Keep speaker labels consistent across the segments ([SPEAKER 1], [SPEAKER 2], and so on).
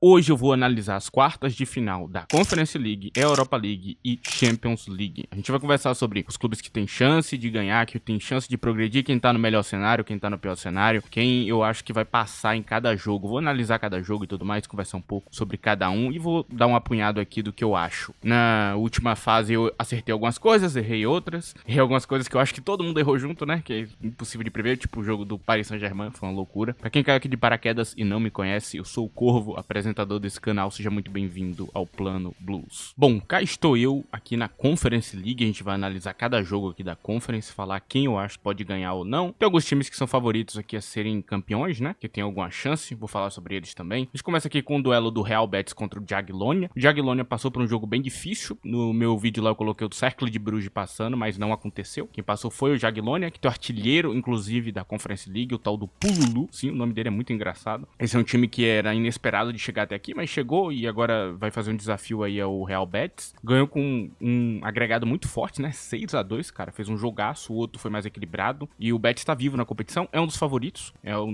[SPEAKER 1] Hoje eu vou analisar as quartas de final da Conference League, Europa League e Champions League. A gente vai conversar sobre os clubes que têm chance de ganhar, que tem chance de progredir, quem tá no melhor cenário, quem tá no pior cenário, quem eu acho que vai passar em cada jogo. Vou analisar cada jogo e tudo mais, conversar um pouco sobre cada um e vou dar um apunhado aqui do que eu acho. Na última fase eu acertei algumas coisas, errei outras. Errei algumas coisas que eu acho que todo mundo errou junto, né? Que é impossível de prever, tipo o jogo do Paris Saint-Germain, foi uma loucura. Pra quem caiu aqui de paraquedas e não me conhece, eu sou o Corvo, apresentador desse canal, seja muito bem-vindo ao Plano Blues. Bom, cá estou eu aqui na Conference League, a gente vai analisar cada jogo aqui da Conference, falar quem eu acho que pode ganhar ou não. Tem alguns times que são favoritos aqui a serem campeões, né, que tem alguma chance, vou falar sobre eles também. A gente começa aqui com o duelo do Real Betis contra o Jagiellonia. O Jagiellonia passou por um jogo bem difícil, no meu vídeo lá eu coloquei o Cercle de Bruges passando, mas não aconteceu. Quem passou foi o Jagiellonia, que tem o artilheiro, inclusive, da Conference League, o tal do Pululu. Sim, o nome dele é muito engraçado. Esse é um time que era inesperado de chegar até aqui, mas chegou e agora vai fazer um desafio aí ao Real Betis. Ganhou com um agregado muito forte, né? 6-2, cara. Fez um jogaço, o outro foi mais equilibrado. E o Betis tá vivo na competição, é um dos favoritos. É um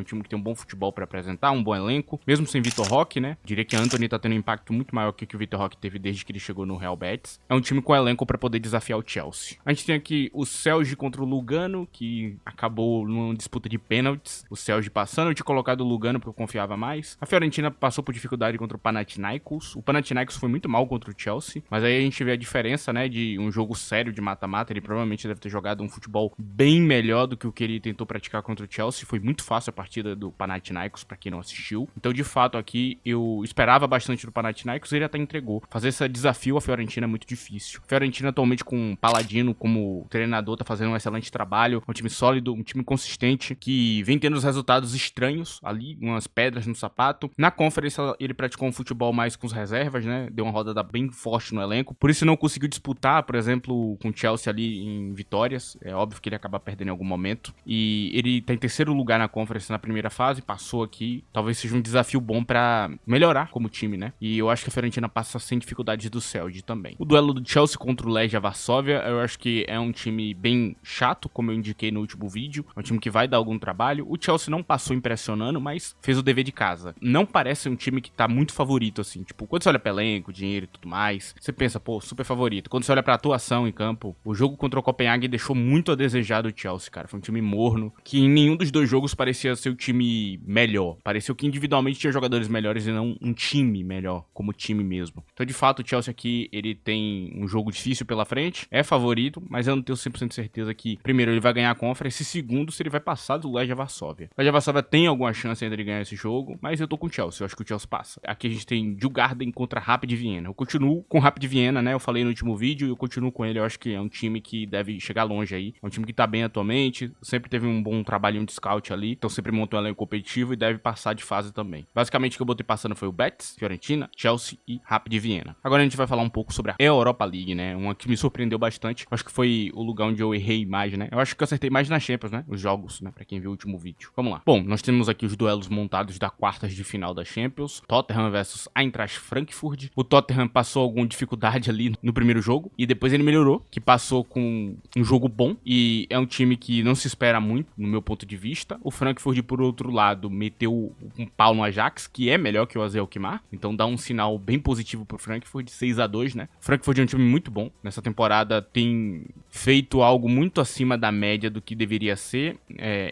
[SPEAKER 1] time que tem um bom futebol pra apresentar, um bom elenco. Mesmo sem Vitor Roque, né? Diria que a Antony tá tendo um impacto muito maior que o Vitor Roque teve desde que ele chegou no Real Betis. É um time com elenco pra poder desafiar o Chelsea. A gente tem aqui o Celje contra o Lugano, que acabou numa disputa de pênaltis. O Celje passando, eu tinha colocado o Lugano porque eu confiava mais. A Fiorentina passou por dificuldade contra o Panathinaikos. O Panathinaikos foi muito mal contra o Chelsea, mas aí a gente vê a diferença, né, de um jogo sério de mata-mata. Ele provavelmente deve ter jogado um futebol bem melhor do que o que ele tentou praticar contra o Chelsea. Foi muito fácil a partida do Panathinaikos, pra quem não assistiu. Então, de fato, aqui eu esperava bastante do Panathinaikos e ele até entregou. Fazer esse desafio a Fiorentina é muito difícil. A Fiorentina atualmente com o Paladino como treinador tá fazendo um excelente trabalho, um time sólido, um time consistente, que vem tendo os resultados estranhos ali, umas pedras no sapato. Na Conference ele praticou um futebol mais com as reservas, né? Deu uma rodada bem forte no elenco. Por isso não conseguiu disputar, por exemplo, com o Chelsea ali em vitórias. É óbvio que ele acaba perdendo em algum momento. E ele tá em terceiro lugar na Conference na primeira fase, passou aqui. Talvez seja um desafio bom pra melhorar como time, né? E eu acho que a Fiorentina passa sem dificuldades do Celje também. O duelo do Chelsea contra o Legia Varsóvia, eu acho que é um time bem chato, como eu indiquei no último vídeo. É um time que vai dar algum trabalho. O Chelsea não passou impressionando, mas fez o dever de casa. Não parece um time que tá muito favorito, assim. Tipo, quando você olha pra elenco, dinheiro e tudo mais, você pensa, pô, super favorito. Quando você olha pra atuação em campo, o jogo contra o Copenhague deixou muito a desejar do Chelsea, cara. Foi um time morno, que em nenhum dos dois jogos parecia ser o time melhor. Pareceu que individualmente tinha jogadores melhores e não um time melhor, como time mesmo. Então, de fato, o Chelsea aqui, ele tem um jogo difícil pela frente, é favorito, mas eu não tenho 100% de certeza que, primeiro, ele vai ganhar a Conference, e segundo, se ele vai passar do Legia Varsóvia. O Legia Varsóvia tem alguma chance ainda de ganhar esse jogo, mas eu tô com o Chelsea, eu acho que o Chelsea passa. Aqui a gente tem Djurgården contra Rapid Viena. Eu continuo com o Rapid Viena, né? Eu falei no último vídeo e eu continuo com ele. Eu acho que é um time que deve chegar longe aí. É um time que tá bem atualmente, sempre teve um bom trabalhinho de scout ali, então sempre montou um elenco competitivo e deve passar de fase também. Basicamente o que eu botei passando foi o Betis, Fiorentina, Chelsea e Rapid Viena. Agora a gente vai falar um pouco sobre a Europa League, né? Uma que me surpreendeu bastante. Eu acho que foi o lugar onde eu errei mais, né? Eu acho que eu acertei mais na Champions, né? Os jogos, né? Pra quem viu o último vídeo. Vamos lá. Bom, nós temos aqui os duelos montados da quartas de final da Champions. Tottenham versus Eintracht Frankfurt. O Tottenham passou alguma dificuldade ali no primeiro jogo e depois ele melhorou, que passou com um jogo bom e é um time que não se espera muito, no meu ponto de vista. O Frankfurt, por outro lado, meteu um pau no Ajax, que é melhor que o AZ Alkmaar, então dá um sinal bem positivo pro Frankfurt, 6-2, né? O Frankfurt é um time muito bom, nessa temporada tem feito algo muito acima da média do que deveria ser.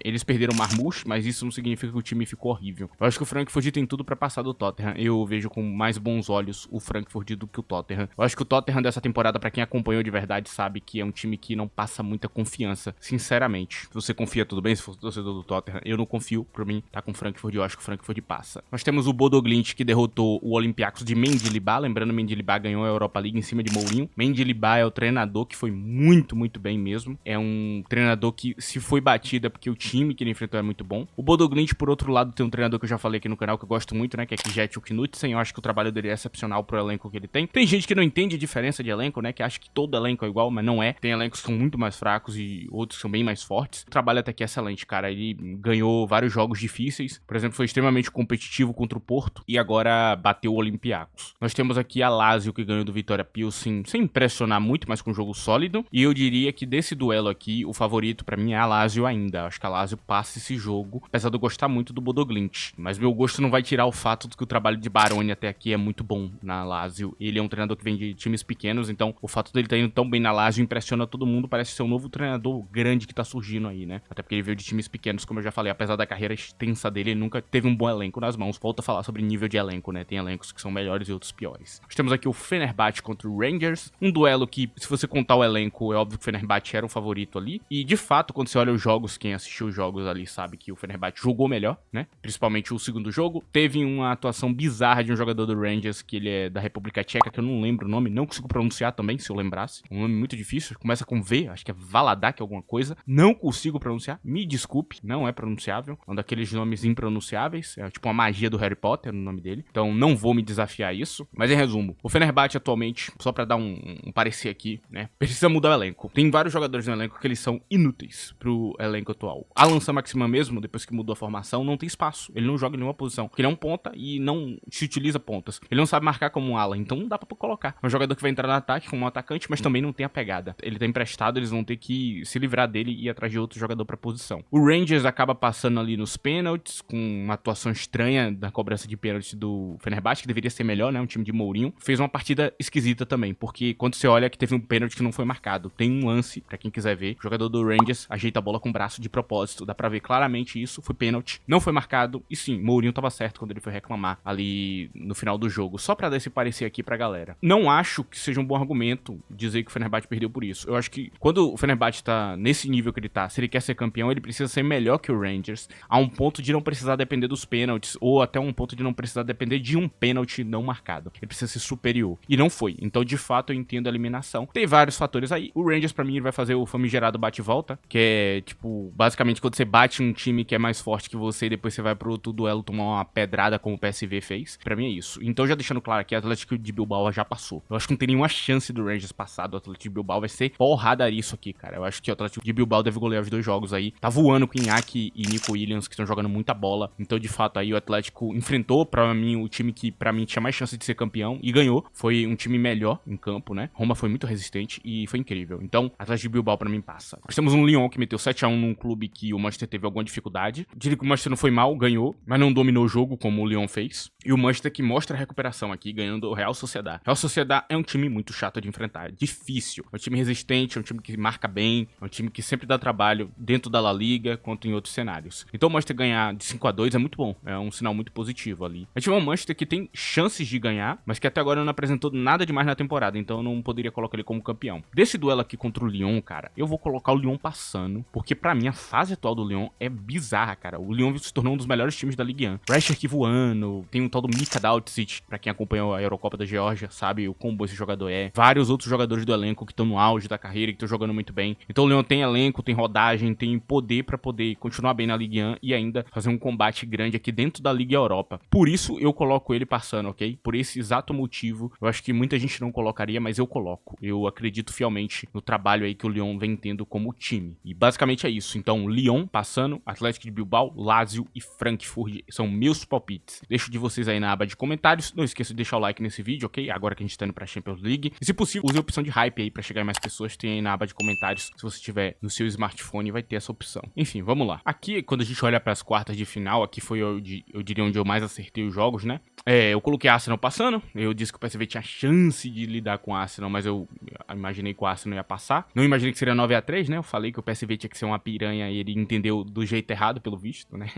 [SPEAKER 1] Eles perderam o Marmouche, mas isso não significa que o time ficou horrível. Eu acho que o Frankfurt tem tudo pra passar do Tottenham. Eu vejo com mais bons olhos o Frankfurt do que o Tottenham. Eu acho que o Tottenham dessa temporada, pra quem acompanhou de verdade, sabe que é um time que não passa muita confiança, sinceramente. Se você confia, tudo bem, se for torcedor do Tottenham, eu não confio. Pra mim, tá com o Frankfurt, eu acho que o Frankfurt passa. Nós temos o Bodo Glimt, que derrotou o Olympiacos de Mendilibar. Lembrando, Mendilibar ganhou a Europa League em cima de Mourinho. Mendilibar é o treinador que foi muito, muito bem mesmo. É um treinador que, se foi batido, é porque o time que ele enfrentou é muito bom. O Bodo Glimt, por outro lado, tem um treinador que eu já falei aqui no canal, que eu gosto muito, né, que é Kjetil Knutsen. Eu acho que o trabalho dele é excepcional pro elenco que ele tem. Tem gente que não entende a diferença de elenco, né, que acha que todo elenco é igual, mas não é. Tem elencos que são muito mais fracos e outros que são bem mais fortes. O trabalho até que é excelente, cara. Ele ganhou vários jogos difíceis. Por exemplo, foi extremamente competitivo contra o Porto e agora bateu o Olympiacos. Nós temos aqui a Lazio, que ganhou do Vitória Pilsen sem impressionar muito, mas com um jogo sólido. E eu diria que desse duelo aqui, o favorito pra mim é a Lazio ainda. Acho que a Lazio passa esse jogo, apesar de eu gostar muito do Bodo Glimt. Mas meu gosto não vai tirar o fato de que o trabalho de Baroni até aqui é muito bom na Lazio. Ele é um treinador que vem de times pequenos, então o fato dele estar indo tão bem na Lazio impressiona todo mundo, parece ser um novo treinador grande que tá surgindo aí, né? Até porque ele veio de times pequenos, como eu já falei, apesar da carreira extensa dele, ele nunca teve um bom elenco nas mãos. Volto a falar sobre nível de elenco, né? Tem elencos que são melhores e outros piores. Nós temos aqui o Fenerbahçe contra o Rangers, um duelo que, se você contar o elenco, é óbvio que o Fenerbahçe era o favorito ali, e de fato, quando você olha os jogos, quem assistiu os jogos ali sabe que o Fenerbahçe jogou melhor, né? Principalmente o segundo jogo. Teve uma atuação bizarra de um jogador do Rangers, que ele é da República Tcheca, que eu não lembro o nome, não consigo pronunciar também, se eu lembrasse. Um nome muito difícil, começa com V, acho que é Valadak alguma coisa. Não consigo pronunciar, me desculpe, não é pronunciável. É um daqueles nomes impronunciáveis, é tipo uma magia do Harry Potter no nome dele. Então não vou me desafiar a isso. Mas em resumo, o Fenerbahçe atualmente, só pra dar um parecer aqui, né, precisa mudar o elenco. Tem vários jogadores no elenco que eles são inúteis pro elenco atual. Alan Saint-Maximin mesmo, depois que mudou a formação, não tem espaço. Ele não joga em nenhuma posição. Porque ele é um ponta e não se utiliza pontas. Ele não sabe marcar como um ala, então não dá pra colocar. É um jogador que vai entrar no ataque como um atacante, mas também não tem a pegada. Ele tá emprestado, eles vão ter que se livrar dele e ir atrás de outro jogador pra posição. O Rangers acaba passando ali nos pênaltis, com uma atuação estranha na cobrança de pênalti do Fenerbahçe, que deveria ser melhor, né? Um time de Mourinho. Fez uma partida esquisita também, porque quando você olha que teve um pênalti que não foi marcado, tem um lance, pra quem quiser ver, o jogador do Rangers ajeita a bola com o braço de propósito, dá pra ver claramente isso, foi pênalti, não foi marcado, e sim, Mourinho tava certo quando ele foi reclamar ali no final do jogo, só pra dar esse parecer aqui pra galera. Não acho que seja um bom argumento dizer que o Fenerbahçe perdeu por isso. Eu acho que quando o Fenerbahçe tá nesse nível que ele tá, se ele quer ser campeão, ele precisa ser melhor que o Rangers, a um ponto de não precisar depender dos pênaltis, ou até um ponto de não precisar depender de um pênalti não marcado. Ele precisa ser superior. E não foi. Então, de fato, eu entendo a eliminação. Tem vários fatores aí. O Rangers, pra mim, ele vai fazer o famigerado bate-volta, que é, tipo, basicamente quando você bate um time que é mais forte que você e depois você vai pro outro duelo tomar uma pedrada como o PSV fez. Pra mim é isso. Então, já deixando claro aqui, o Atlético de Bilbao já passou. Eu acho que não tem nenhuma chance do Rangers passar do Atlético de Bilbao. Vai ser porradaria isso aqui, cara. Eu acho que o Atlético de Bilbao deve golear os dois jogos aí. Tá voando com o Iñaki e Nico Williams, que estão jogando muita bola. Então, de fato, aí o Atlético enfrentou, pra mim, o time que, pra mim, tinha mais chance de ser campeão e ganhou. Foi um time melhor em campo, né? Roma foi muito resistente e foi incrível. Então, Atlético de Bilbao, pra mim, passa. Nós temos um Lyon que meteu 7-1 num clube que o Manchester teve alguma dificuldade. Diria que o Manchester não foi mal, ganhou, mas não dominou o jogo como o Lyon fez. E o Manchester que mostra a recuperação aqui, ganhando o Real Sociedad. Real Sociedad é um time muito chato de enfrentar, difícil. É um time resistente, é um time que marca bem, é um time que sempre dá trabalho dentro da La Liga, quanto em outros cenários. Então o Manchester ganhar de 5-2 é muito bom, é um sinal muito positivo ali. A gente vê um Manchester que tem chances de ganhar, mas que até agora não apresentou nada demais na temporada, então eu não poderia colocar ele como campeão. Desse duelo aqui contra o Lyon, cara, eu vou colocar o Lyon passando, porque pra mim a fase atual do Lyon é bizarra, cara. O Lyon se tornou um dos melhores times da Ligue 1. Rasher voando, tem um tal do Mika Dautsic, pra quem acompanhou a Eurocopa da Geórgia, sabe o quão bom esse jogador é. Vários outros jogadores do elenco que estão no auge da carreira, que estão jogando muito bem. Então o Lyon tem elenco, tem rodagem, tem poder pra poder continuar bem na Ligue 1 e ainda fazer um combate grande aqui dentro da Liga Europa. Por isso eu coloco ele passando, ok? Por esse exato motivo, eu acho que muita gente não colocaria, mas eu coloco. Eu acredito fielmente no trabalho aí que o Lyon vem tendo como time. E basicamente é isso. Então, Lyon passando, Atlético de Bilbao, Lazio e Frankfurt são meus palpites. Deixo de vocês aí na aba de comentários. Não esqueça de deixar o like nesse vídeo, ok? Agora que a gente tá indo pra Champions League. E se possível, use a opção de hype aí pra chegar em mais pessoas. Tem aí na aba de comentários. Se você tiver no seu smartphone, vai ter essa opção. Enfim, vamos lá. Aqui, quando a gente olha pras quartas de final, aqui foi, eu diria, onde eu mais acertei os jogos, né? Eu coloquei a Arsenal passando. Eu disse que o PSV tinha chance de lidar com a Arsenal, mas eu imaginei que o Arsenal ia passar. Não imaginei que seria 9-3, né? Eu falei que o PSV tinha que ser uma piranha e ele entendeu do jeito errado, pelo visto, né?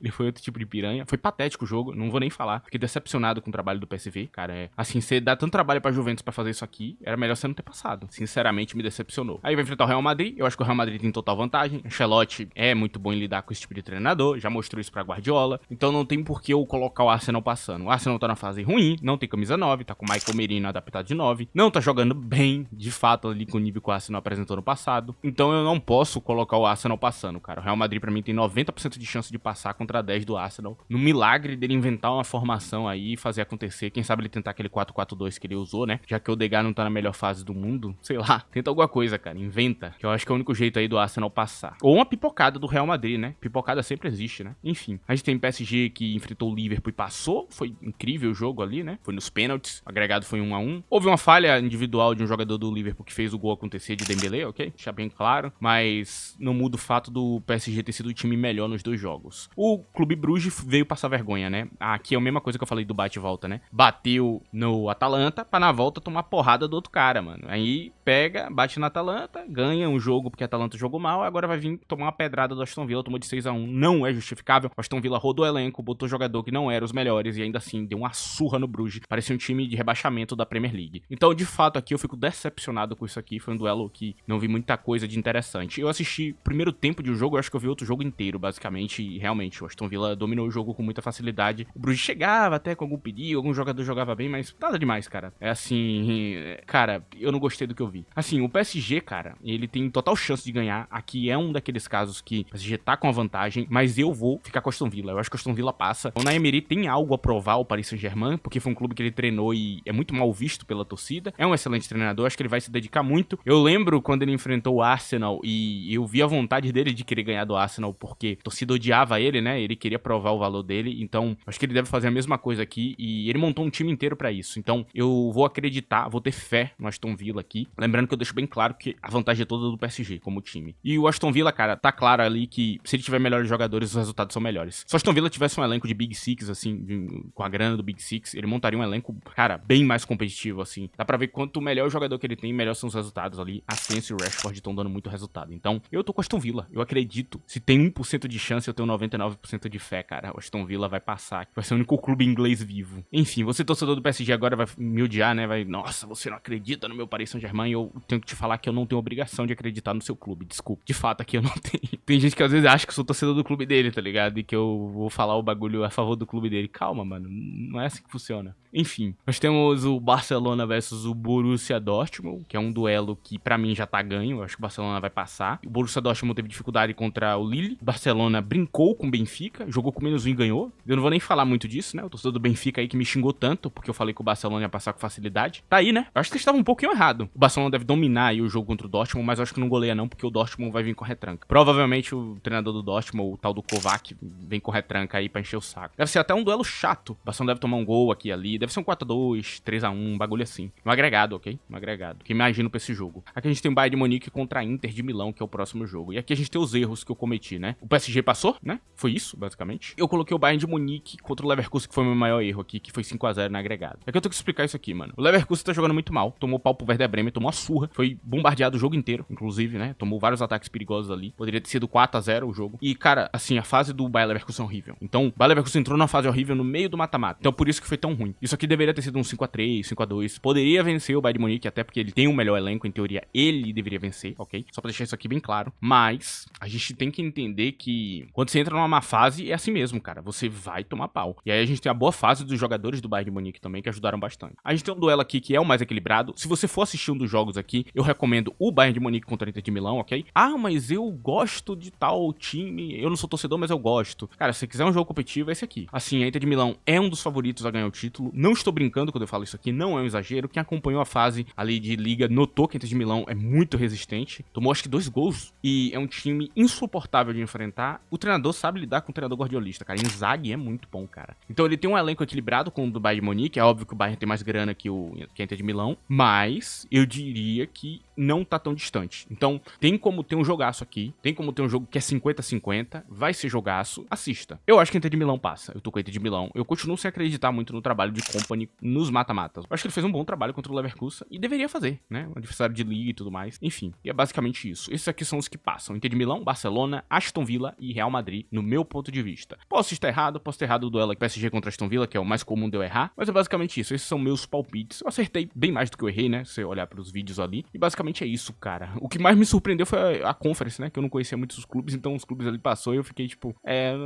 [SPEAKER 1] Ele foi outro tipo de piranha. Foi patético o jogo, não vou nem falar. Fiquei decepcionado com o trabalho do PSV, cara. Assim, você dá tanto trabalho pra Juventus pra fazer isso aqui, era melhor você não ter passado. Sinceramente, me decepcionou. Aí vai enfrentar o Real Madrid. Eu acho que o Real Madrid tem total vantagem. Ancelotti é muito bom em lidar com esse tipo de treinador, já mostrou isso pra Guardiola. Então não tem por que eu colocar o Arsenal passando. O Arsenal tá na fase ruim, não tem camisa 9, tá com o Michael Merino adaptado de 9. Não tá jogando bem, de fato, ali com o nível que o Arsenal apresentou no passado. Então eu não posso colocar o Arsenal passando, cara. O Real Madrid pra mim tem 90% de chance de passar contra 10 do Arsenal. No milagre dele inventar uma formação aí e fazer acontecer. Quem sabe ele tentar aquele 4-4-2 que ele usou, né? Já que o Odegaard não tá na melhor fase do mundo, sei lá. Tenta alguma coisa, cara. Inventa. Que eu acho que é o único jeito aí do Arsenal passar. Ou uma pipocada do Real Madrid, né? Pipocada sempre existe, né? Enfim. A gente tem PSG que enfrentou o Liverpool e passou. Foi incrível o jogo ali, né? Foi nos pênaltis. O agregado foi 1-1. Houve uma falha individual de um jogador do Liverpool que fez o gol acontecer de Dembélé, ok? Deixa bem claro. Mas não muda o fato do PSG ter sido o time melhor nos dois jogos. O Clube Bruges veio meio passar vergonha, né? Aqui é a mesma coisa que eu falei do bate e volta, né? Bateu no Atalanta pra na volta tomar porrada do outro cara, mano. Aí pega, bate na Atalanta, ganha um jogo porque a Atalanta jogou mal, agora vai vir tomar uma pedrada do Aston Villa, tomou de 6-1. Não é justificável. O Aston Villa rodou o elenco, botou jogador que não era os melhores e ainda assim deu uma surra no Bruges. Parecia um time de rebaixamento da Premier League. Então, de fato, aqui eu fico decepcionado com isso aqui. Foi um duelo que não vi muita coisa de interessante. Eu assisti o primeiro tempo de um jogo, eu acho que eu vi outro jogo inteiro, basicamente, e realmente o Aston Villa dominou o jogo com muita facilidade. O Bruges chegava até com algum perigo, algum jogador jogava bem, mas nada demais, cara. É assim, cara, eu não gostei do que eu vi. Assim, o PSG, cara, ele tem total chance de ganhar. Aqui é um daqueles casos que o PSG tá com a vantagem, mas eu vou ficar com o Aston Villa. Eu acho que o Aston Villa passa. O Unai Emery tem algo a provar ao Paris Saint-Germain, porque foi um clube que ele treinou e é muito mal visto pela torcida. É um excelente treinador, acho que ele vai se dedicar muito. Eu lembro quando ele enfrentou o Arsenal e eu vi a vontade dele de querer ganhar do Arsenal, porque a torcida odiava ele, né? Ele queria provar o valor dele, então acho que ele deve fazer a mesma coisa aqui e ele montou um time inteiro pra isso. Então eu vou acreditar, vou ter fé no Aston Villa aqui. Lembrando que eu deixo bem claro que a vantagem é toda do PSG como time. E o Aston Villa, cara, tá claro ali que se ele tiver melhores jogadores, os resultados são melhores. Se o Aston Villa tivesse um elenco de Big Six, assim, com a grana do Big Six, ele montaria um elenco, cara, bem mais competitivo, assim. Dá pra ver quanto melhor o jogador que ele tem, melhor são os resultados ali. A Asensio e o Rashford estão dando muito resultado. Então, eu tô com o Aston Villa. Eu acredito. Se tem 1% de chance, eu tenho 99% de fé, cara. O Aston Villa vai passar. Vai ser o único clube inglês vivo. Enfim, você torcedor do PSG agora vai me odiar, né? Vai, nossa, você não acredita no meu Paris Saint-Germain. Eu tenho que te falar que eu não tenho obrigação de acreditar no seu clube. Desculpa. De fato, aqui eu não tenho. Tem gente que às vezes acha que eu sou torcedor do clube dele, tá ligado? E que eu vou falar o bagulho a favor do clube dele. Calma, mano. Não é assim que funciona. Enfim, nós temos o Barcelona versus o Borussia Dortmund, que é um duelo que pra mim já tá ganho. Eu acho que o Barcelona vai passar. O Borussia Dortmund teve dificuldade contra o Lille. O Barcelona brincou com o Benfica, jogou com menos um e ganhou. Eu não vou nem falar muito disso, né? O torcedor do Benfica aí que me xingou tanto, porque eu falei que o Barcelona ia passar com facilidade. Tá aí, né? Eu acho que eles estavam um pouquinho errado. O Barcelona deve dominar aí o jogo contra o Dortmund, mas eu acho que não goleia não, porque o Dortmund vai vir com retranca. Provavelmente o treinador do Dortmund, o tal do Kovac, vem com retranca aí pra encher o saco. Deve ser até um duelo chato. O Barcelona deve tomar um gol aqui e ali. Deve ser um 4-2, 3-1, um bagulho assim. Um agregado, ok? Um agregado. Que imagino pra esse jogo. Aqui a gente tem o Bayern de Munique contra a Inter de Milão, que é o próximo jogo. E aqui a gente tem os erros que eu cometi, né? O PSG passou, né? Foi isso, basicamente. Eu coloquei o Bayern de Munique contra o Leverkusen, que foi o meu maior erro aqui, que foi 5-0 no agregado. É que eu tenho que explicar isso aqui, mano. O Leverkusen tá jogando muito mal. Tomou pau pro Werder Bremen, tomou uma surra. Foi bombardeado o jogo inteiro, inclusive, né? Tomou vários ataques perigosos ali. Poderia ter sido 4-0 o jogo. E, cara, assim, a fase do Bayer Leverkusen é horrível. Então, o Bayer Leverkusen entrou numa fase horrível no meio do mata-mata. Então, por isso que foi tão ruim. Isso aqui deveria ter sido um 5-3, 5-2. Poderia vencer o Bayern de Munique, até porque ele tem o melhor elenco, em teoria, ele deveria vencer, ok? Só pra deixar isso aqui bem claro. Mas, a gente tem que entender que quando você entra numa má fase, é assim mesmo, cara. Você vai tomar pau. E aí a gente tem a boa fase dos jogadores do Bayern de Munique também, que ajudaram bastante. A gente tem um duelo aqui que é o mais equilibrado. Se você for assistir um dos jogos aqui, eu recomendo o Bayern de Munique contra a Inter de Milão, ok? Ah, mas eu gosto de tal time. Eu não sou torcedor, mas eu gosto. Cara, se você quiser um jogo competitivo, é esse aqui. Assim, a Inter de Milão é um dos favoritos a ganhar o título. Não estou brincando quando eu falo isso aqui, não é um exagero. Quem acompanhou a fase ali de liga notou que a Inter de Milão é muito resistente. Tomou acho que 2 gols e é um time insuportável de enfrentar. O treinador sabe lidar com o treinador guardiolista, cara. Inzaghi é muito bom, cara. Então ele tem um elenco equilibrado com o do Bayern de Munique. É óbvio que o Bayern tem mais grana que a Inter de Milão, mas eu diria que não tá tão distante. Então, tem como ter um jogaço aqui, tem como ter um jogo que é 50-50, vai ser jogaço, assista. Eu acho que a Inter de Milão passa, eu tô com a Inter de Milão. Eu continuo sem acreditar muito no trabalho de Kompany nos mata-matas. Eu acho que ele fez um bom trabalho contra o Leverkusen e deveria fazer, né? Um adversário de liga e tudo mais. Enfim, e é basicamente isso. Esses aqui são os que passam. Inter de Milão, Barcelona, Aston Villa e Real Madrid, no meu ponto de vista. Posso estar errado, posso ter errado o duelo aqui PSG contra Aston Villa, que é o mais comum de eu errar, mas é basicamente isso. Esses são meus palpites. Eu acertei bem mais do que eu errei, né? Se você olhar pros vídeos ali. E basicamente é isso, cara. O que mais me surpreendeu foi a Conference, né? Que eu não conhecia muitos os clubes, então os clubes ali passou e eu fiquei tipo,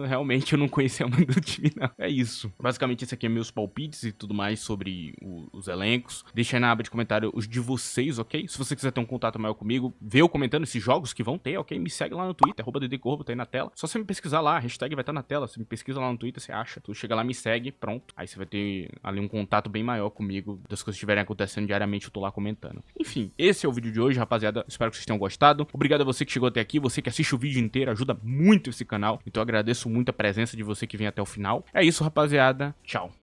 [SPEAKER 1] realmente eu não conhecia muito do time, não. É isso. Basicamente esse aqui é meus palpites e tudo mais sobre os elencos. Deixa aí na aba de comentário os de vocês, ok? Se você quiser ter um contato maior comigo, vê eu comentando esses jogos que vão ter, ok? Me segue lá no Twitter, @ddcorvo, tá aí na tela. Só você me pesquisar lá, a hashtag vai estar na tela. Você me pesquisa lá no Twitter, você acha. Tu chega lá, me segue, pronto. Aí você vai ter ali um contato bem maior comigo das coisas que estiverem acontecendo diariamente, eu tô lá comentando. Enfim, esse é o vídeo de hoje, rapaziada. Espero que vocês tenham gostado. Obrigado a você que chegou até aqui, você que assiste o vídeo inteiro, ajuda muito esse canal. Então eu agradeço muito a presença de você que vem até o final. É isso, rapaziada. Tchau.